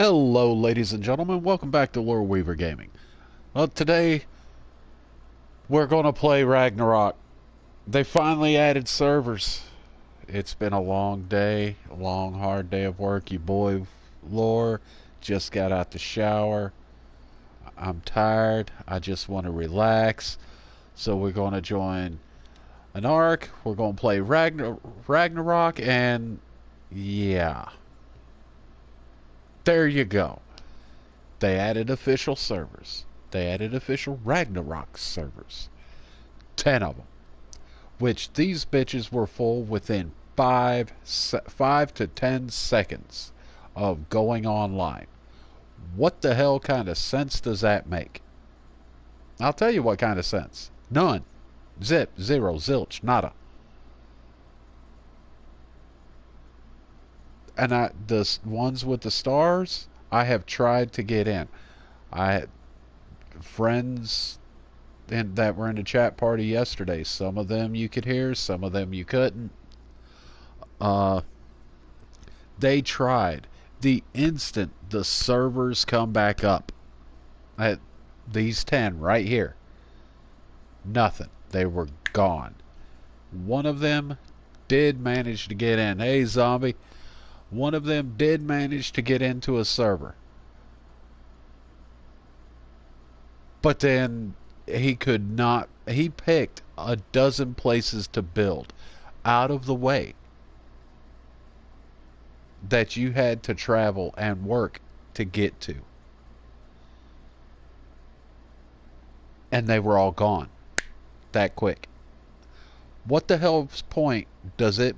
Hello, ladies and gentlemen. Welcome back to Lore Weaver Gaming. Well, today we're going to play Ragnarok. They finally added servers. It's been a long day, a long, hard day of work. Your boy, Lore, just got out the shower. I'm tired. I just want to relax. So we're going to join an ARK. We're going to play Ragnarok, and yeah, there you go. They added official servers. They added official Ragnarok servers. 10 of them. Which these bitches were full within 5 to 10 seconds of going online. What the hell kind of sense does that make? I'll tell you what kind of sense. None. Zip. Zero. Zilch. Nada. And the ones with the stars, I have tried to get in. I had friends that were in the chat party yesterday. Some of them you could hear, some of them you couldn't. Uh, they tried. The instant the servers come back up, at these 10 right here, nothing. They were gone. One of them did manage to get in. Hey, zombie. One of them did manage to get into a server. But then he could not. He picked a dozen places to build out of the way that you had to travel and work to get to. And they were all gone that quick. What the hell's point does it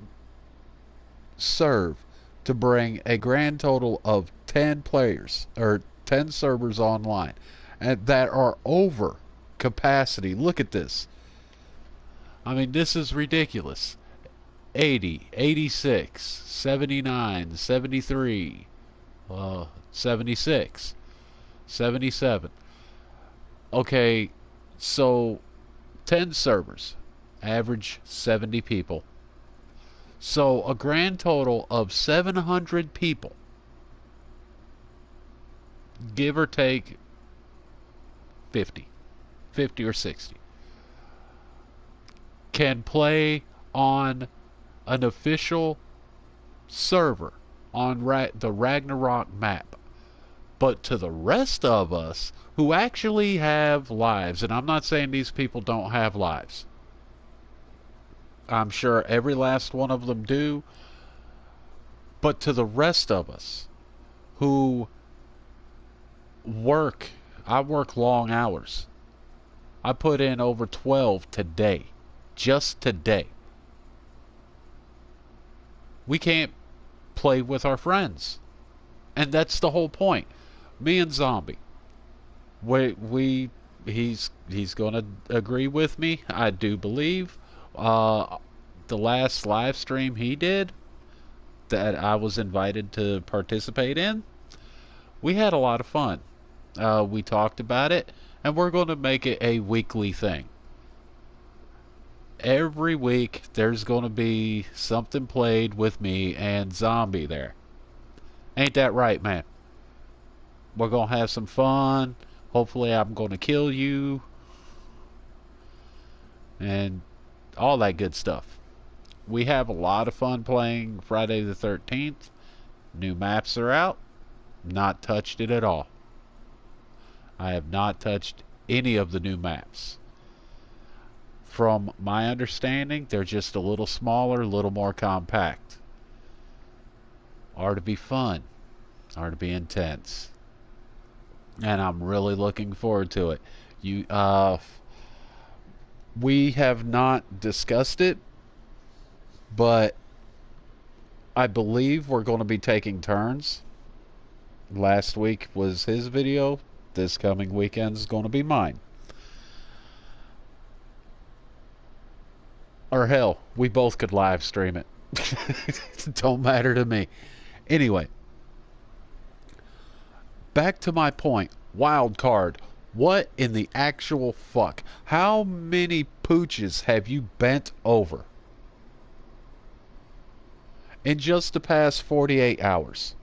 serve to bring a grand total of 10 players or 10 servers online and that are over capacity? Look at this. I mean, this is ridiculous. 80, 86, 79, 73, 76, 77. Okay, so 10 servers, average 70 people. So a grand total of 700 people, give or take 50, 50 or 60, can play on an official server on the Ragnarok map. But to the rest of us who actually have lives, and I'm not saying these people don't have lives, I'm sure every last one of them do, but to the rest of us who work, I work long hours. I put in over 12 today, just today. We can't play with our friends. And that's the whole point. Me and Zombie, he's going to agree with me, I do believe. The last live stream he did that I was invited to participate in, we had a lot of fun. We talked about it, and we're going to make it a weekly thing. Every week there's going to be something played with me and Zombie there. Ain't that right, man? We're going to have some fun. Hopefully I'm going to kill you. And all that good stuff. We have a lot of fun playing Friday the 13th. New maps are out. Not touched it at all. I have not touched any of the new maps. From my understanding, they're just a little smaller, a little more compact. Are to be fun. Are to be intense. And I'm really looking forward to it. We have not discussed it, but I believe we're going to be taking turns. Last week was his video. This coming weekend is going to be mine. Or hell, we both could live stream it. It don't matter to me. Anyway, back to my point. Wild card. What in the actual fuck? How many pooches have you bent over in just the past 48 hours?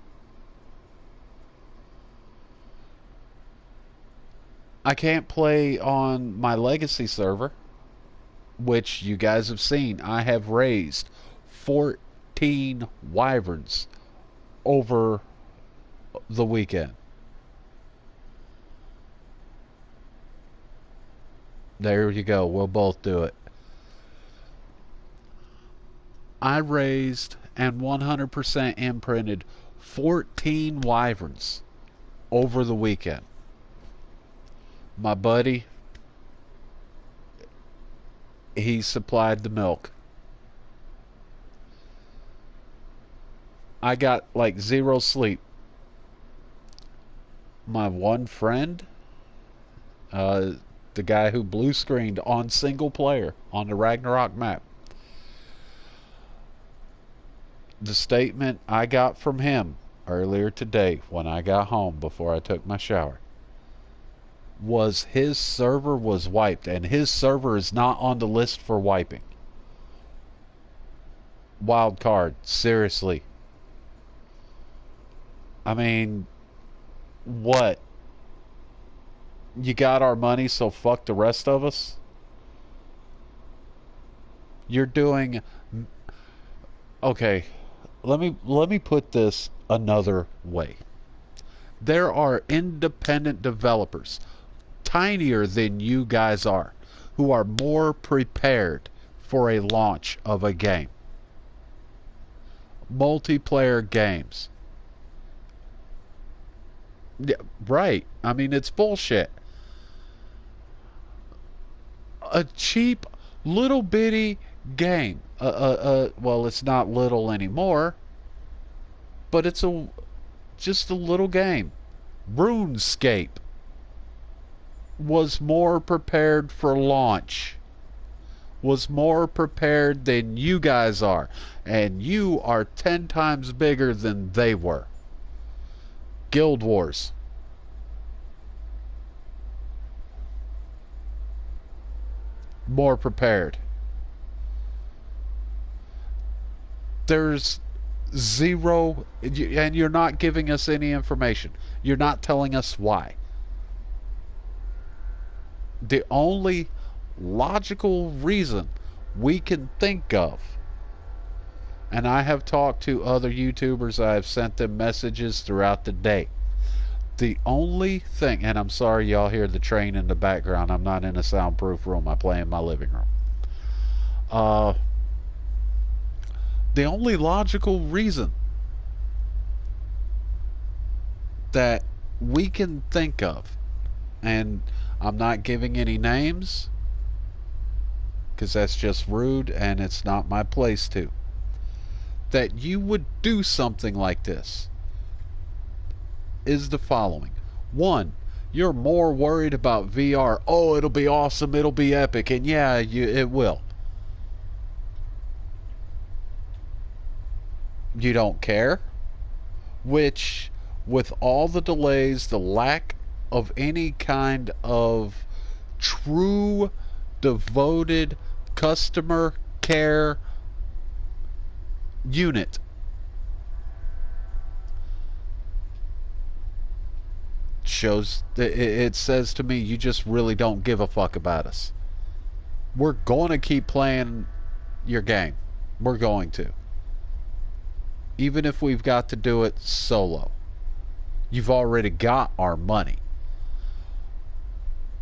I can't play on my legacy server, which you guys have seen. I have raised 14 wyverns over the weekend. There you go. We'll both do it. I raised and 100% imprinted 14 wyverns over the weekend. My buddy, he supplied the milk. I got like zero sleep. My one friend, uh, the guy who blue screened on single player on the Ragnarok map, the statement I got from him earlier today when I got home before I took my shower was his server was wiped, and his server is not on the list for wiping. Wild card, seriously. I mean, what? You got our money, so fuck the rest of us? You're doing... Okay, let me put this another way. There are independent developers, tinier than you guys are, who are more prepared for a launch of a game. Multiplayer games. Yeah, right. I mean, it's bullshit. A cheap little bitty game. Well, it's not little anymore, but it's just a little game. RuneScape was more prepared for launch. Was more prepared than you guys are, and you are 10 times bigger than they were. Guild Wars. More prepared. There's zero, and you're not giving us any information. You're not telling us why. The only logical reason we can think of, and I have talked to other YouTubers, I have sent them messages throughout the day. The only thing, and I'm sorry y'all hear the train in the background, I'm not in a soundproof room, I play in my living room. The only logical reason that we can think of, and I'm not giving any names because that's just rude and it's not my place to, that you would do something like this is the following. One, you're more worried about VR. Oh, it'll be awesome, it'll be epic, and yeah, it will. You don't care, which, with all the delays, the lack of any kind of true devoted customer care unit, shows that it says to me you just really don't give a fuck about us. We're going to keep playing your game. We're going to, even if we've got to do it solo. You've already got our money.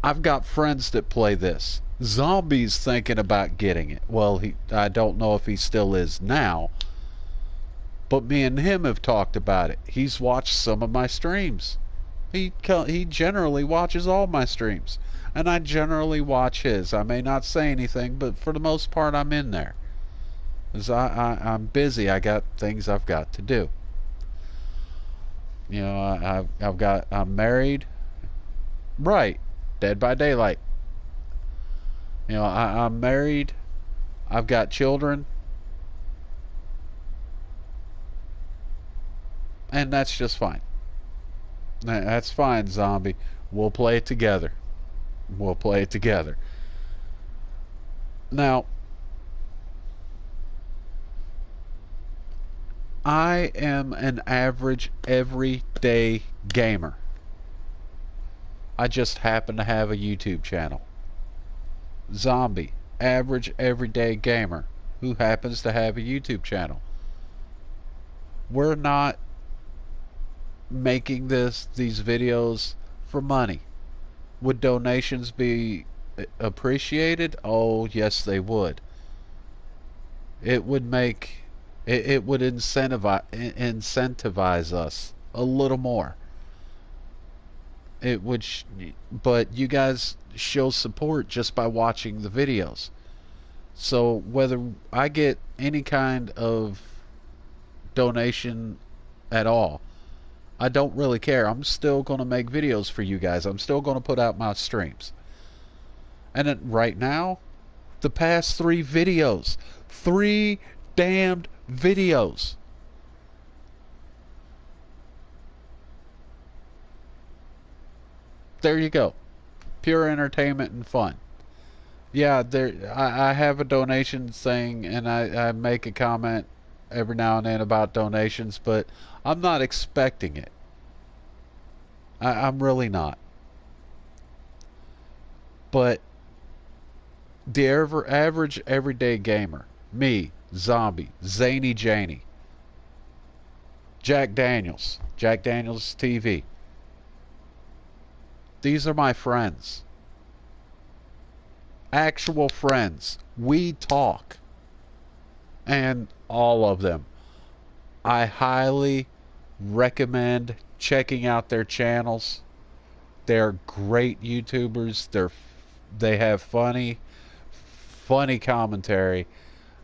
I've got friends that play this. Zombie's thinking about getting it. Well, I don't know if he still is now, but me and him have talked about it. He's watched some of my streams. He generally watches all my streams, and I generally watch his. I may not say anything, but for the most part, I'm in there. Because I'm busy. I got things I've got to do. You know, I'm married. Right. Dead by Daylight. You know, I'm married. I've got children. And that's just fine. That's fine, Zombie. We'll play it together. We'll play it together. Now, I am an average, everyday gamer. I just happen to have a YouTube channel. Zombie, average everyday gamer who happens to have a YouTube channel. We're not making these videos for money. Would donations be appreciated? Oh, yes, they would. It would make it would incentivize us a little more. It would, but you guys show support just by watching the videos. So whether I get any kind of donation at all, I don't really care. I'm still going to make videos for you guys. I'm still going to put out my streams. And then right now, the past 3 videos, 3 damned videos. There you go. Pure entertainment and fun. Yeah, I have a donation thing, and I make a comment every now and then about donations, but I'm not expecting it. I'm really not. But the average everyday gamer, me, Zombie, Zany Janie, Jack Daniels TV, these are my friends. Actual friends. We talk. And all of them. I highly recommend checking out their channels. They're great YouTubers. They have funny commentary.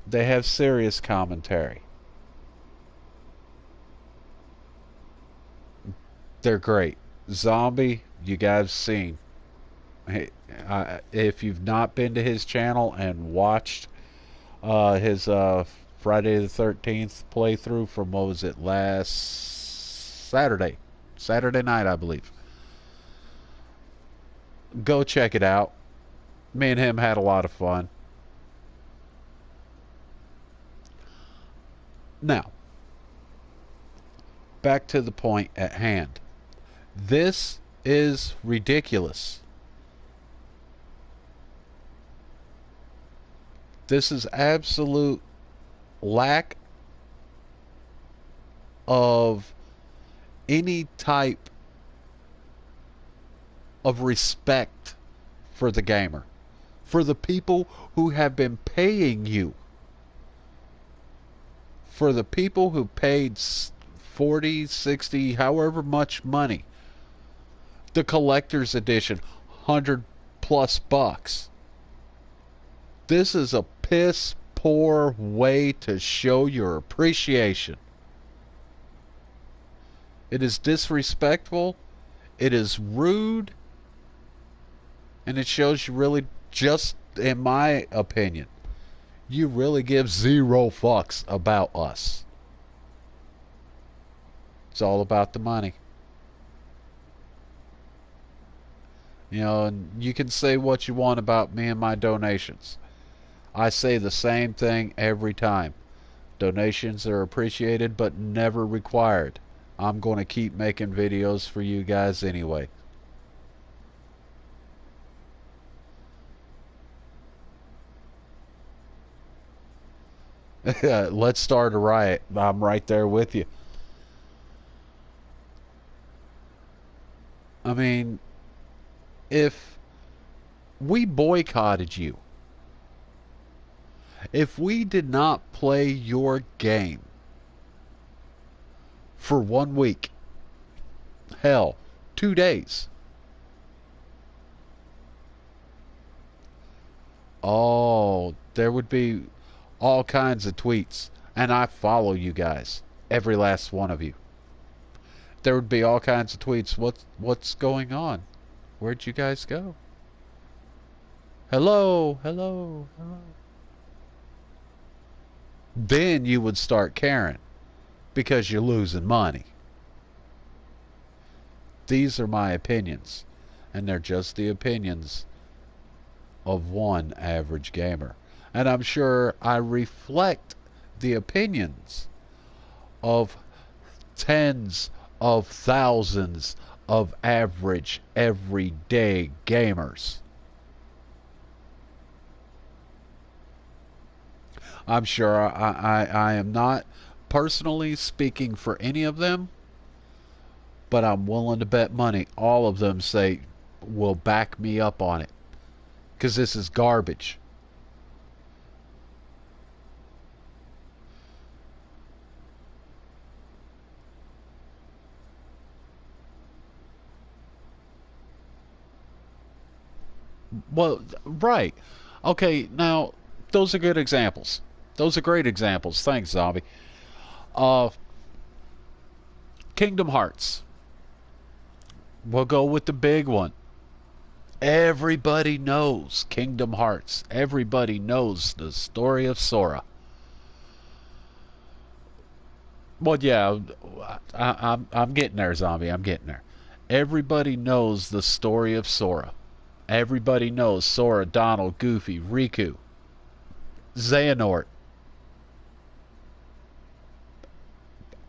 They have serious commentary. They're great. Zombie, you guys seen. Hey, if you've not been to his channel and watched his Friday the 13th playthrough from, what was it, last Saturday night, I believe, go check it out. Me and him had a lot of fun. Now, back to the point at hand. This is ridiculous. This is absolute lack of any type of respect for the gamer, for the people who have been paying you, for the people who paid 40, 60, however much money, the collector's edition, $100+ This is a piss poor way to show your appreciation. It is disrespectful, it is rude, and it shows you really, just in my opinion, you really give 0 fucks about us. It's all about the money. You know, and you can say what you want about me and my donations. I say the same thing every time. Donations are appreciated but never required. I'm going to keep making videos for you guys anyway. Let's start a riot. I'm right there with you. I mean, if we boycotted you, if we did not play your game for 1 week, hell, 2 days, oh, there would be all kinds of tweets. And I follow you guys, every last one of you. There would be all kinds of tweets. What's going on? Where'd you guys go? Hello, hello, hello. Then you would start caring because you're losing money. These are my opinions, and they're just the opinions of one average gamer. And I'm sure I reflect the opinions of tens of thousands of average, everyday gamers. I'm sure I am not personally speaking for any of them, but I'm willing to bet money all of them say will back me up on it because this is garbage. Well, right. Okay, now those are good examples. Those are great examples. Thanks, Zombie. Uh, Kingdom Hearts. We'll go with the big one. Everybody knows Kingdom Hearts. Everybody knows the story of Sora. Well, yeah, I'm getting there, Zombie. I'm getting there. Everybody knows the story of Sora. Everybody knows Sora, Donald, Goofy, Riku, Xehanort,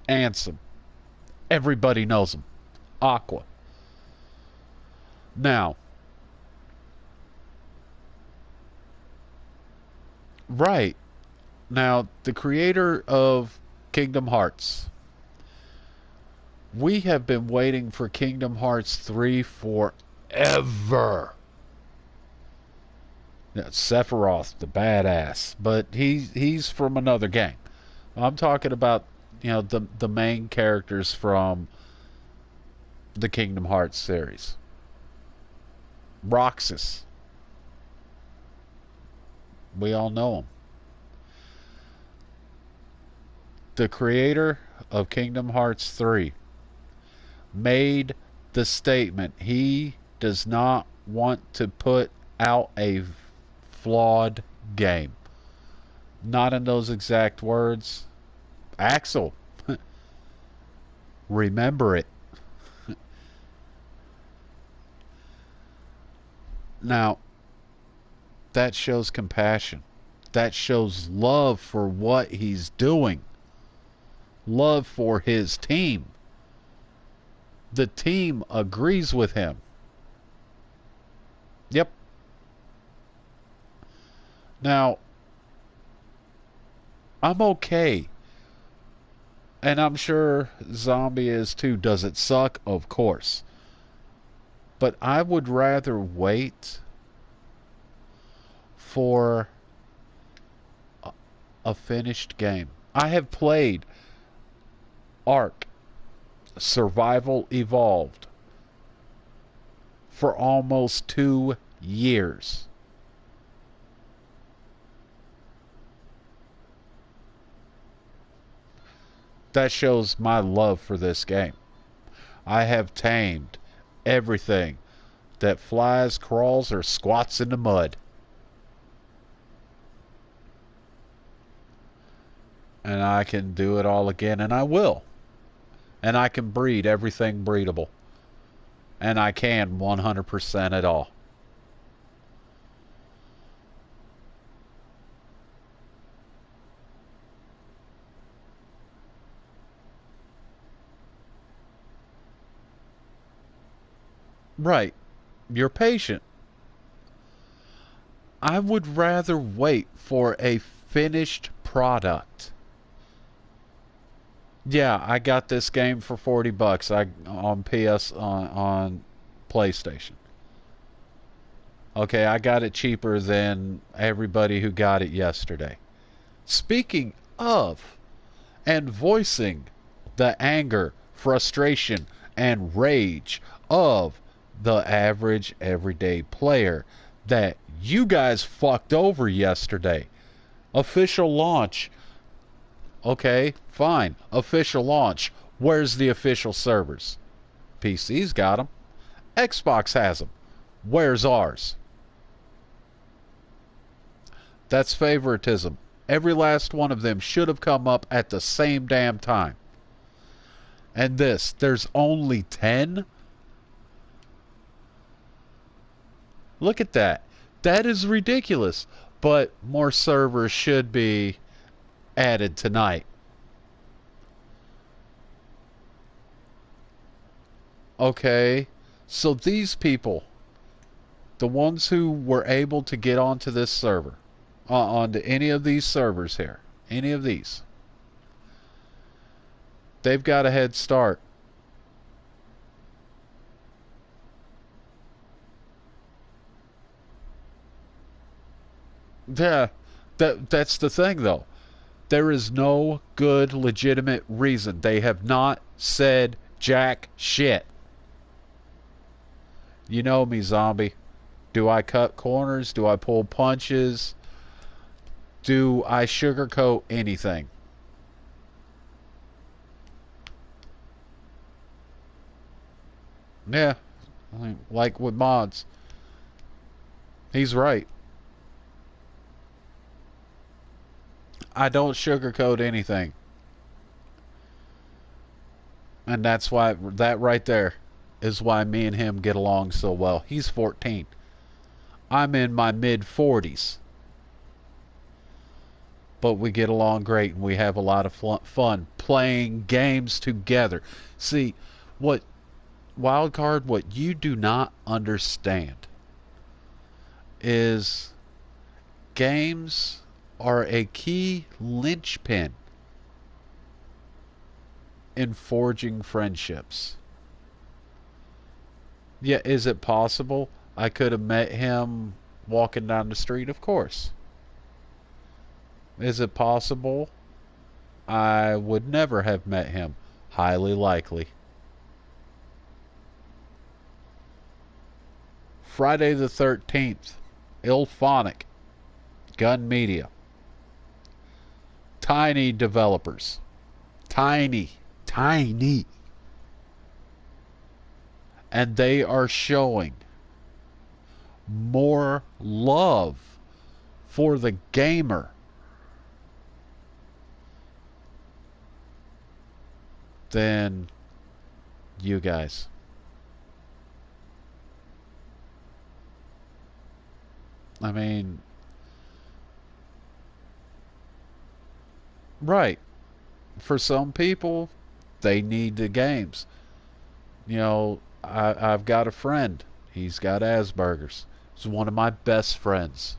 Ansem. Everybody knows them. Aqua. Now, right. Now, the creator of Kingdom Hearts. We have been waiting for Kingdom Hearts 3 forever. Yeah, Sephiroth, the badass, but he's from another game. I'm talking about the main characters from the Kingdom Hearts series. Roxas, we all know him. The creator of Kingdom Hearts 3 made the statement he does not want to put out a flawed game. Not in those exact words. Axel, remember it. Now, that shows compassion. That shows love for what he's doing. Love for his team. The team agrees with him. Yep. Now, I'm okay. And I'm sure Zombie is too. Does it suck? Of course. But I would rather wait for a finished game. I have played ARK, Survival Evolved, for almost 2 years. That shows my love for this game. I have tamed everything that flies, crawls, or squats in the mud. And I can do it all again, and I will. And I can breed everything breedable. And I can 100% it all. Right. You're patient. I would rather wait for a finished product. Yeah, I got this game for $40 on on PlayStation. Okay, I got it cheaper than everybody who got it yesterday. Speaking of, and voicing the anger, frustration, and rage of the average everyday player that you guys fucked over yesterday. Official launch. Okay, fine. Official launch. Where's the official servers? PC's got them. Xbox has them. Where's ours? That's favoritism. Every last one of them should have come up at the same damn time. And there's only 10? Look at that. That is ridiculous. But more servers should be added tonight. Okay, so these people, the ones who were able to get onto this server, onto any of these servers here, any of these, they've got a head start. Yeah, that's the thing though. There is no good legitimate reason. They have not said jack shit. You know me, zombie. Do I cut corners? Do I pull punches? Do I sugarcoat anything? Yeah, like with mods. He's right. I don't sugarcoat anything. And that's why, that right there is why me and him get along so well. He's 14. I'm in my mid 40s. But we get along great and we have a lot of fun playing games together. See, what Wildcard, what you do not understand is games are a key linchpin in forging friendships. Yeah, is it possible I could have met him walking down the street? Of course. Is it possible I would never have met him? Highly likely. Friday the 13th, Ilphonic, Gun Media. Tiny developers. Tiny. Tiny. And they are showing more love for the gamer than you guys. I mean, right. For some people, they need the games. You know, I've got a friend. He's got Asperger's. He's one of my best friends.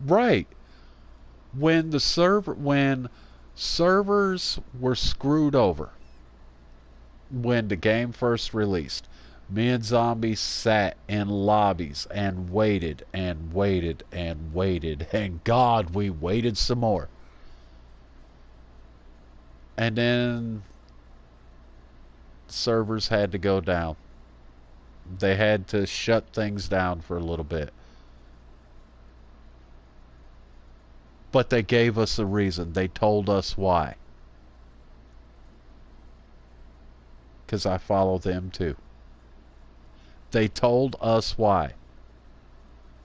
Right. When servers were screwed over when the game first released, me and Zombie sat in lobbies and waited and waited and waited, and God, we waited some more. And then servers had to go down. They had to shut things down for a little bit. But they gave us a reason. They told us why. Because I follow them too. They told us why.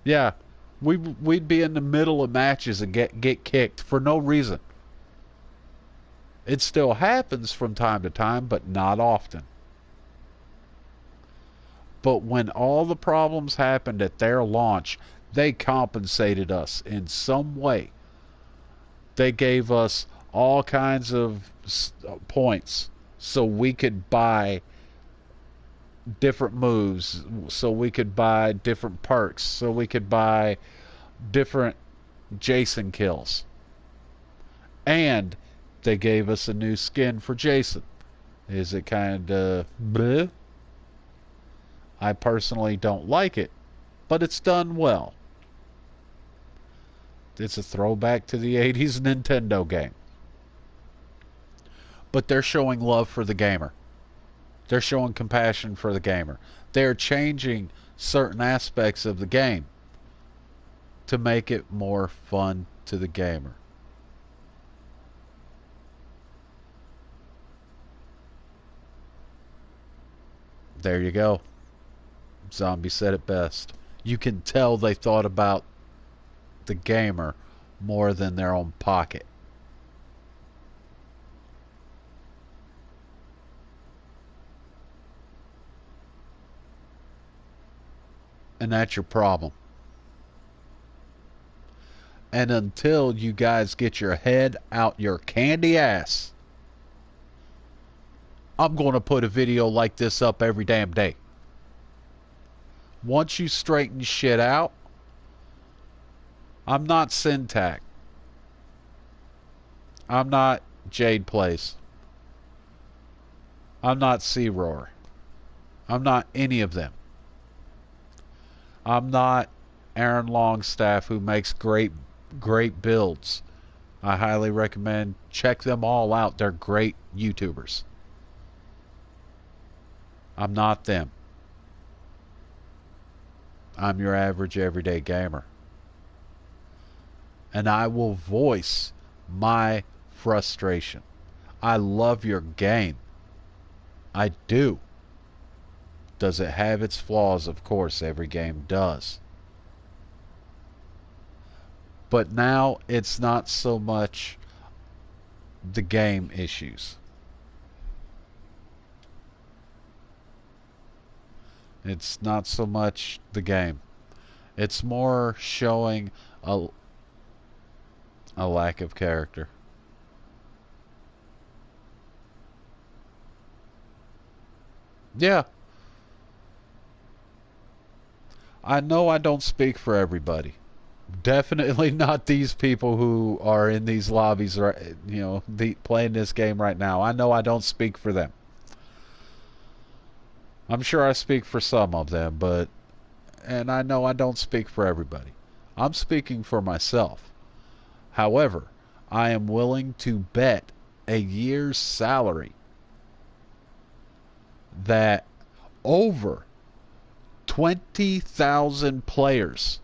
Yeah, we'd be in the middle of matches and get kicked for no reason. It still happens from time to time, but not often. But when all the problems happened at their launch, they compensated us in some way. They gave us all kinds of points so we could buy different moves, so we could buy different perks, so we could buy different Jason kills. And they gave us a new skin for Jason. Is it kind of bleh? I personally don't like it, but it's done well. It's a throwback to the 80s Nintendo game. But they're showing love for the gamer. They're showing compassion for the gamer. They're changing certain aspects of the game to make it more fun to the gamer. There you go. Zombie said it best. You can tell they thought about the gamer more than their own pocket. And that's your problem. And until you guys get your head out your candy ass I'm going to put a video like this up every damn day. Once you straighten shit out, I'm not Syntac. I'm not Jade Place. I'm not C-Roar. I'm not any of them. I'm not Aaron Longstaff, who makes great builds. I highly recommend check them all out. They're great YouTubers. I'm not them. I'm your average everyday gamer. And I will voice my frustration. I love your game. I do. Does it have its flaws? Of course, every game does. But now it's not so much the game issues. It's not so much the game. It's more showing a lack of character. Yeah. I know I don't speak for everybody. Definitely not these people who are in these lobbies, playing this game right now. I know I don't speak for them. I'm sure I speak for some of them, and I know I don't speak for everybody. I'm speaking for myself. However, I am willing to bet a year's salary that over 20,000 players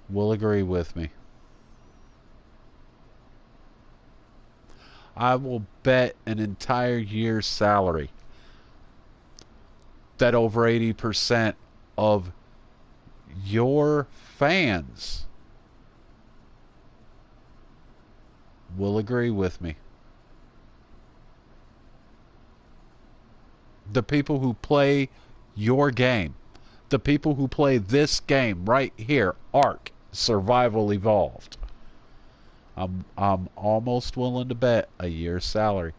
will agree with me. I will bet an entire year's salary that over 80% of your fans will agree with me. The people who play your game, the people who play this game right here, ARK, Survival Evolved. I'm almost willing to bet a year's salary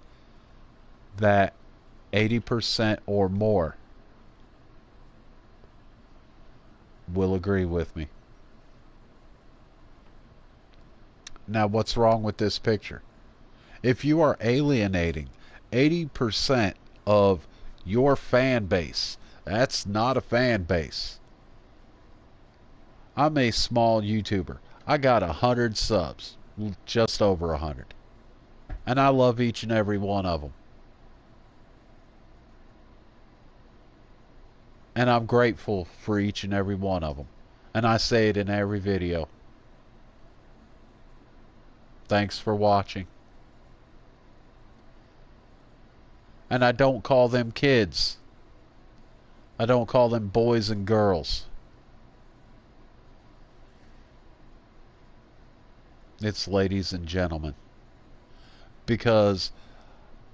that 80% or more will agree with me. Now, what's wrong with this picture? If you are alienating 80% of your fan base, that's not a fan base. I'm a small YouTuber. I got 100 subs, just over 100. And I love each and every one of them. And I'm grateful for each and every one of them. And I say it in every video. Thanks for watching. And I don't call them kids. I don't call them boys and girls. It's ladies and gentlemen. Because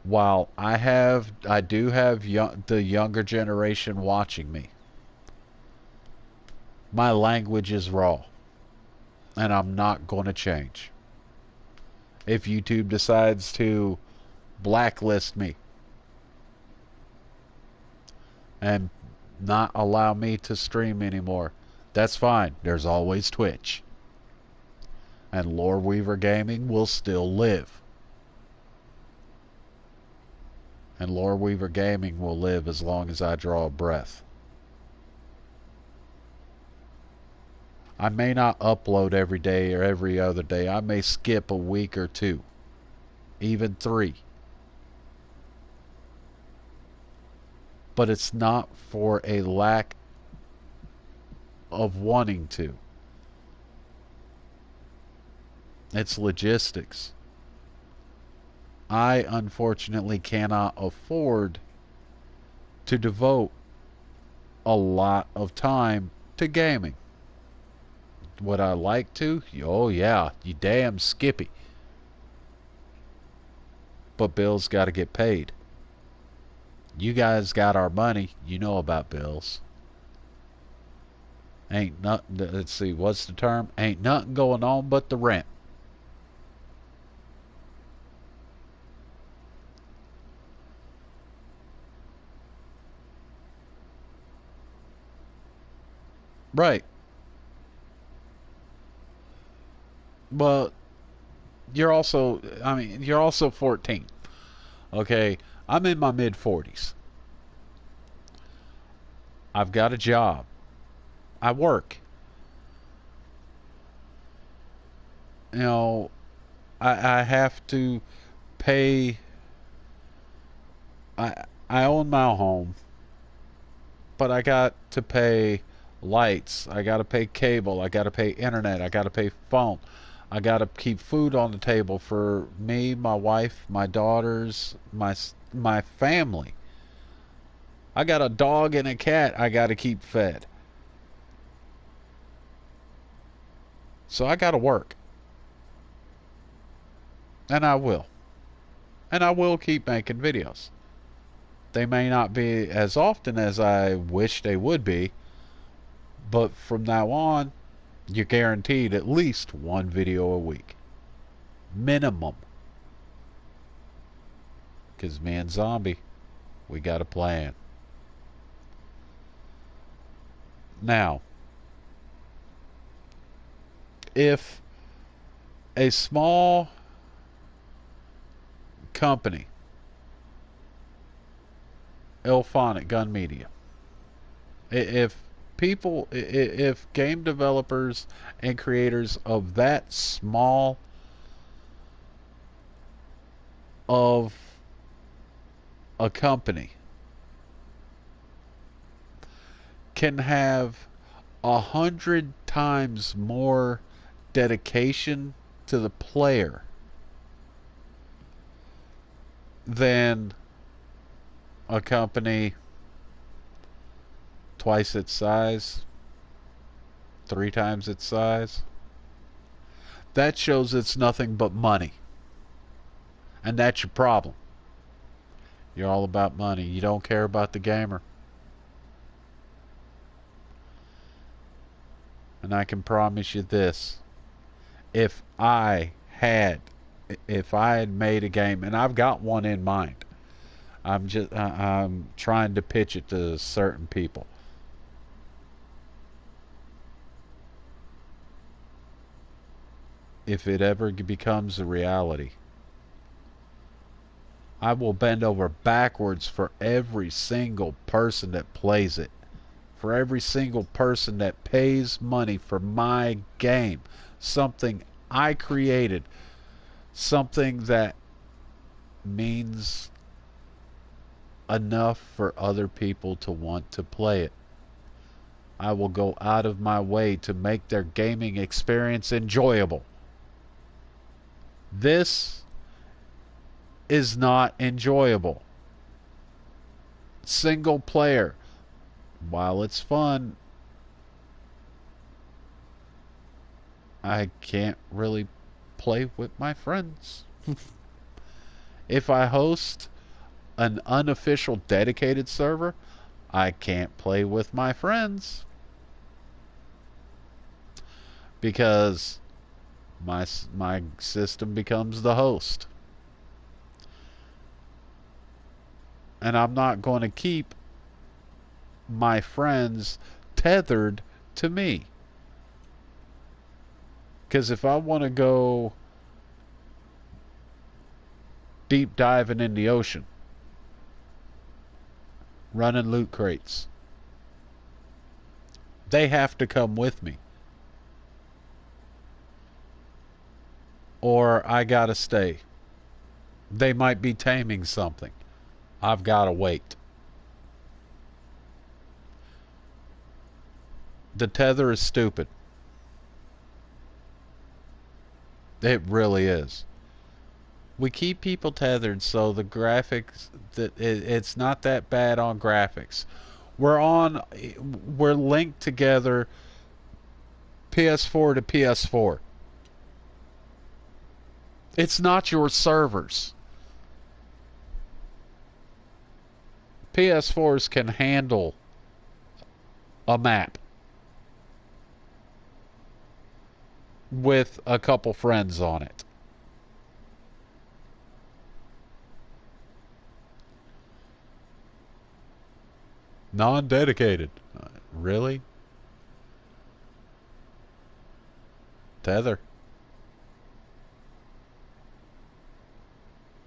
while I do have the younger generation watching me, my language is raw. And I'm not going to change. If YouTube decides to blacklist me and not allow me to stream anymore, that's fine. There's always Twitch. And Lore Weaver Gaming will still live. And Lore Weaver Gaming will live as long as I draw a breath. I may not upload every day or every other day. I may skip a week or two, even 3. But it's not for a lack of wanting to. It's logistics. I unfortunately cannot afford to devote a lot of time to gaming. Would I like to? Oh yeah, you damn Skippy. But bills got to get paid. You guys got our money. You know about bills. Ain't nothing. Let's see, what's the term? Ain't nothing going on but the rent. Right. Well, you're also 14. Okay. I'm in my mid 40s. I've got a job. I work. You know, I have to pay. I own my home, but I got to pay lights. I got to pay cable. I got to pay internet. I got to pay phone. I got to keep food on the table for me, my wife, my daughters, my family. I got a dog and a cat I got to keep fed. So I got to work, and I will. And I will keep making videos. They may not be as often as I wish they would be, but from now on, you're guaranteed at least one video a week. Minimum. Because me and Zombie, we got a plan. Now, if a small company, Elphonic Gun Media, if if game developers and creators of that small of a company can have 100 times more dedication to the player than a company twice its size, 3 times its size, that shows it's nothing but money. And that's your problem. You're all about money. You don't care about the gamer. And I can promise you this. If I had if I had made a game, and I've got one in mind. I'm trying to pitch it to certain people. If it ever becomes a reality, I will bend over backwards for every single person that plays it. For every single person that pays money for my game. Something I created. Something that means enough for other people to want to play it. I will go out of my way to make their gaming experience enjoyable. This is not enjoyable. Single player, while it's fun, I can't really play with my friends. If I host an unofficial dedicated server, I can't play with my friends because my system becomes the host. And I'm not going to keep my friends tethered to me. Because if I want to go deep diving in the ocean, running loot crates, they have to come with me. Or I gotta stay. They might be taming something. I've gotta wait. The tether is stupid. It really is. We keep people tethered so the graphics it's not that bad on graphics. We're linked together PS4 to PS4. It's not your servers. PS4s can handle a map with a couple friends on it. Non-dedicated. Really? tether.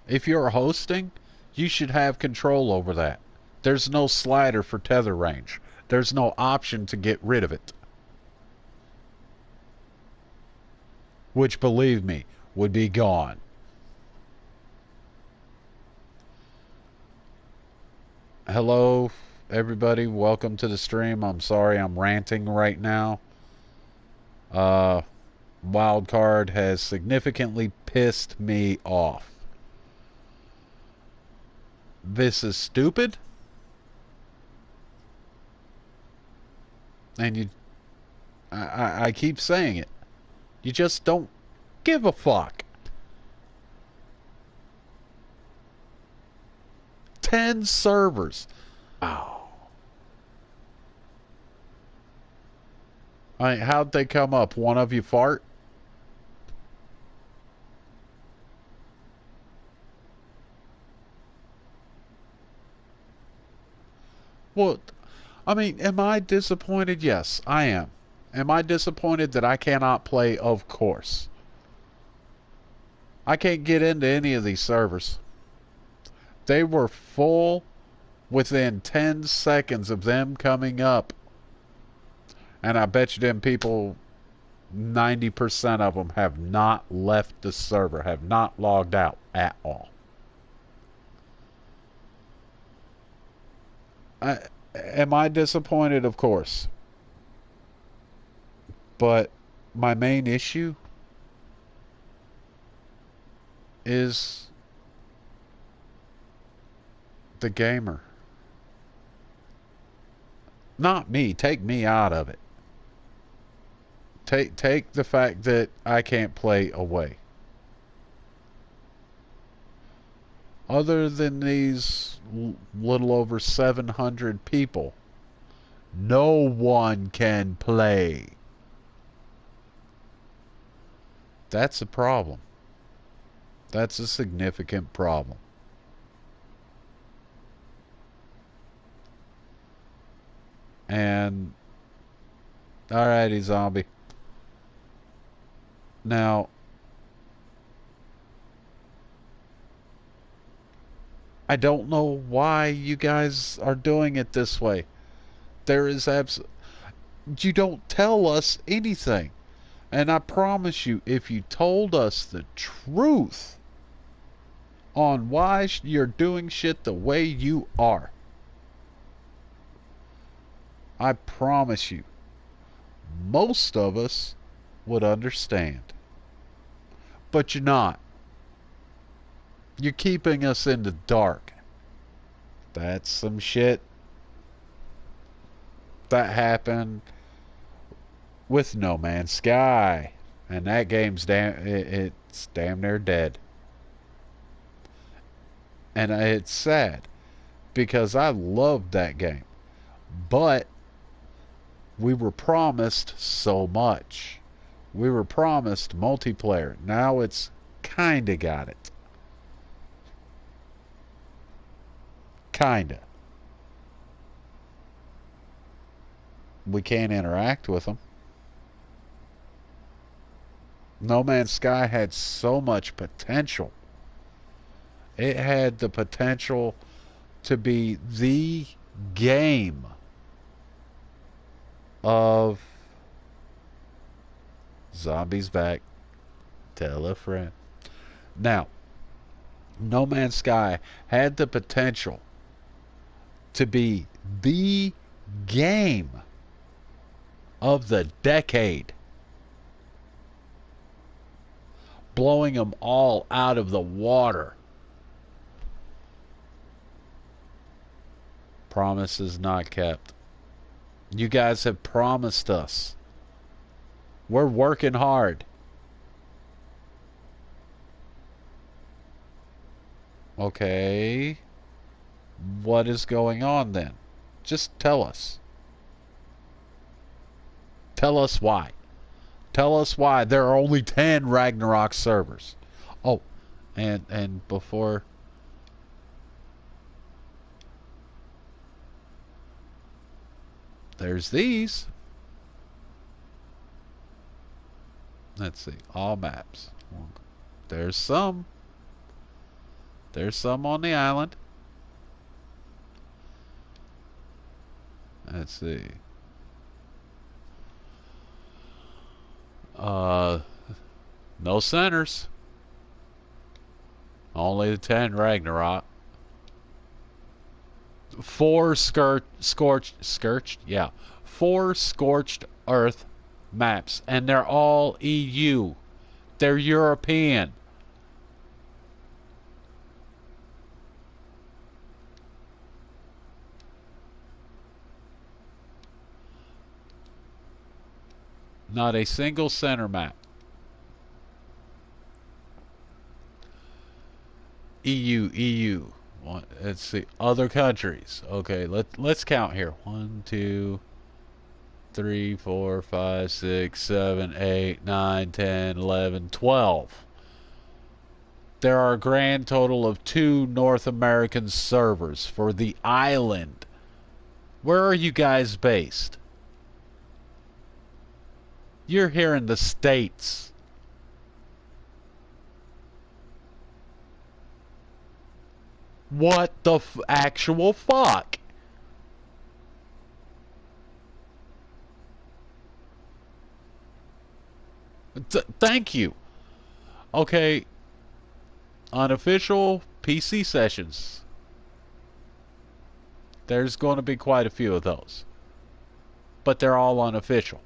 If you're hosting, you should have control over that. There's no slider for tether range. There's no option to get rid of it. Which, believe me, would be gone. Hello, everybody. Welcome to the stream. I'm sorry I'm ranting right now. Wildcard has significantly pissed me off. This is stupid. And I keep saying it. You just don't give a fuck. 10 servers. Wow. I mean, how'd they come up? One of you fart? Well, I mean, am I disappointed? Yes, I am. Am I disappointed that I cannot play? Of course. I can't get into any of these servers. They were full within 10 seconds of them coming up. And I bet you them people, 90% of them have not left the server, have not logged out at all. Am I disappointed? Of course. But my main issue is the gamer. Not me. Take me out of it. Take the fact that I can't play away. Other than these little over 700 people, no one can play. That's a problem. That's a significant problem. And alrighty, zombie. Now, I don't know why you guys are doing it this way. There is you don't tell us anything. And I promise you, if you told us the truth on why you're doing shit the way you are, I promise you, most of us would understand. But you're not. You're keeping us in the dark. That's some shit that happened with No Man's Sky. And that game's it's damn near dead. And it's sad because I loved that game. But we were promised so much. We were promised multiplayer. Now it's kinda got it. Kinda. We can't interact with them. No Man's Sky had so much potential. It had the potential to be the game of zombies back. Tell a friend. Now, No Man's Sky had the potential to be the game of the decade, blowing them all out of the water. Promises not kept. You guys have promised us. We're working hard. Okay. What is going on then? Just tell us. Tell us why. Tell us why there are only 10 Ragnarok servers. Oh, and before there's these. Let's see. All maps. There's some. There's some on the island. Let's see. Uh, no centers. Only the 10 Ragnarok. Four yeah. Four scorched earth maps, and they're all EU. They're European. Not a single center map. EU, EU. Let's see. Other countries. Okay, let's count here. 1, 2, 3, 4, 5, 6, 7, 8, 9, 10, 11, 12. There are a grand total of 2 North American servers for the island. Where are you guys based? You're here in the States. What the actual fuck? Thank you. Okay, unofficial PC sessions. There's going to be quite a few of those. But they're all unofficial.